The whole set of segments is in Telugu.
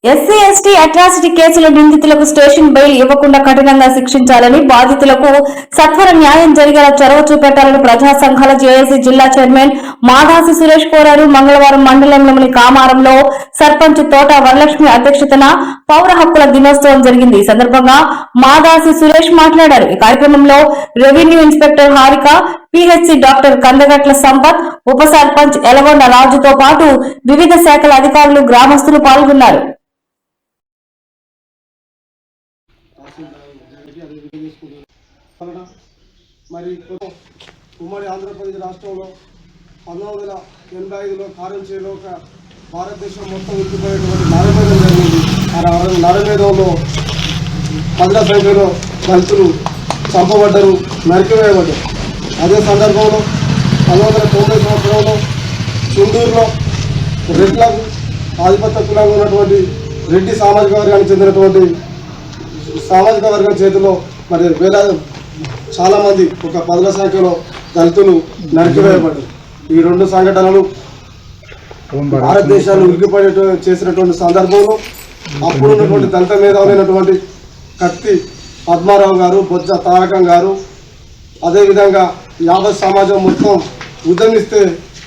ఎస్సీ ఎస్టీ అట్రాసిటీ కేసుల నిందితులకు స్టేషన్ బెయిల్ ఇవ్వకుండా కఠినంగా శిక్షించాలని, బాధితులకు సత్వర న్యాయం జరిగేలా చొరవ చూపెట్టాలని ప్రజా సంఘాల జేఏసీ జిల్లా చైర్మన్ మాదాసి సురేష్ కోరారు. మంగళవారం మండలంలోని కామారంలో సర్పంచ్ తోట వరలక్ష్మి అధ్యక్షతన పౌర హక్కుల దినోత్సవం జరిగింది. ఈ సందర్భంగా మాదాసి సురేష్ మాట్లాడారు. ఈ కార్యక్రమంలో revenue inspector Harika, PHC doctor Kandagatla Sampath, ఉప సర్పంచ్ ఎలగొండ రాజుతో పాటు వివిధ శాఖల అధికారులు, గ్రామస్తులు పాల్గొన్నారు. మరి ఉమ్మడి ఆంధ్రప్రదేశ్ రాష్ట్రంలో 1985లో కారంచేలో భారతదేశం మొత్తం ఉరికిపోయేటువంటి నరమేధం జరిగింది. ఆ నరమేధంలో వందల సంఖ్యలో దళితులు చంపబడ్డారు, నరికివేయబడ్డారు. అదే సందర్భంలో 1990 సంవత్సరంలో చుండూరులో రెడ్లకు ఆధిపత్య కులంగా ఉన్నటువంటి రెడ్డి సామాజిక వర్గానికి చెందినటువంటి సామాజిక వర్గం చేతిలో మరి చాలామంది ఒక 10ల సంఖ్యలో దళితులు నరికివేయబడ్డారు. ఈ రెండు సంఘటనలు భారతదేశాన్ని ఉరికిపడే చేసినటువంటి సందర్భంలో అప్పుడున్నటువంటి దళిత మేధావులైనటువంటి కత్తి పద్మారావు గారు, బొజ్జ తారకం గారు, అదేవిధంగా యావత్ సమాజం మొత్తం ఉద్యమిస్తే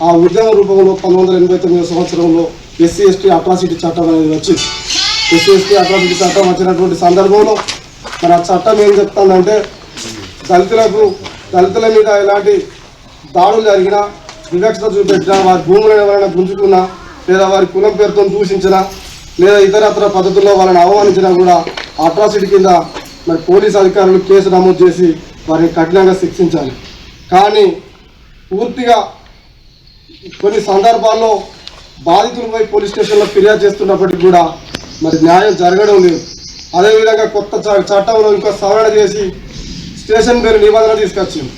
ఆ ఉద్యమ రూపంలో 1989 సంవత్సరంలో ఎస్సీ ఎస్టీ అట్రాసిటీ చట్టం అనేది వచ్చింది. ఎస్సీ ఎస్టీ అట్రాసిటీ చట్టం వచ్చినటువంటి సందర్భంలో మరి ఆ చట్టం ఏం చెప్తుందంటే, దళితుల మీద ఎలాంటి దాడులు జరిగినా, వివక్షత చూపెట్టినా, వారి భూములను ఎవరైనా గుంజుకున్నా, లేదా వారి కులం పేరుతో దూషించినా, లేదా ఇతరత్ర పద్ధతుల్లో వాళ్ళని అవమానించినా కూడా అట్రాసిటీ కింద మరి పోలీసు అధికారులు కేసు నమోదు చేసి వారిని కఠినంగా శిక్షించాలి. కానీ పూర్తిగా కొన్ని సందర్భాల్లో బాధితులు పోయి పోలీస్ స్టేషన్లో ఫిర్యాదు చేస్తున్నప్పటికీ కూడా మరి న్యాయం జరగడం లేదు. అదేవిధంగా కొత్త చట్టంలో ఇంకో సవరణ చేసి స్టేషన్ పేరు నిబంధన తీసుకొచ్చింది.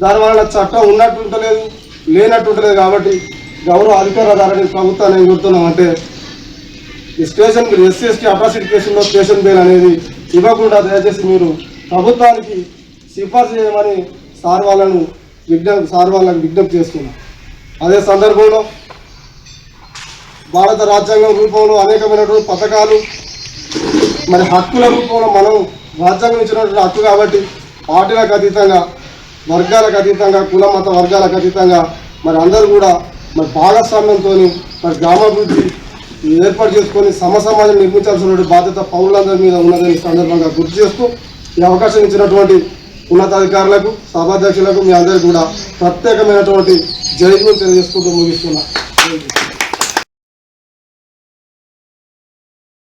దానివల్ల చట్టం ఉన్నట్టుంటలేదు, లేనట్టుంటలేదు. కాబట్టి గౌరవ అధికారుల ప్రభుత్వాన్ని ఏం కోరుతున్నామంటే, ఈ స్టేషన్ మీరు ఎస్సీ ఎస్టీ అట్రాసిటీ కేసుల్లో స్టేషన్ బెయిల్ అనేది ఇవ్వకుండా దయచేసి మీరు ప్రభుత్వానికి సిఫార్సు చేయమని సార్ వాళ్ళకి విజ్ఞప్తి చేస్తున్నాం. అదే సందర్భంలో భారత రాజ్యాంగం రూపంలో అనేకమైనటువంటి పథకాలు మరి హక్కుల రూపంలో మనం రాజ్యాంగం ఇచ్చినటువంటి హక్కు కాబట్టి పార్టీలకు అతీతంగా, వర్గాలకు అతీతంగా, కుల మత వర్గాలకు అతీతంగా మరి అందరూ కూడా మరి భాగస్వామ్యంతో మరి గ్రామాభివృద్ధి ఏర్పాటు చేసుకొని సమాజం నిర్మించాల్సినటువంటి బాధ్యత పౌరులందరి మీద ఉన్నదని సందర్భంగా గుర్తు చేస్తూ ఈ అవకాశం ఇచ్చినటువంటి ఉన్నతాధికారులకు, సభాధ్యక్షులకు మీ అందరికీ కూడా ప్రత్యేకమైనటువంటి జైలు తెలియజేసుకుంటూ ముగిస్తున్నా.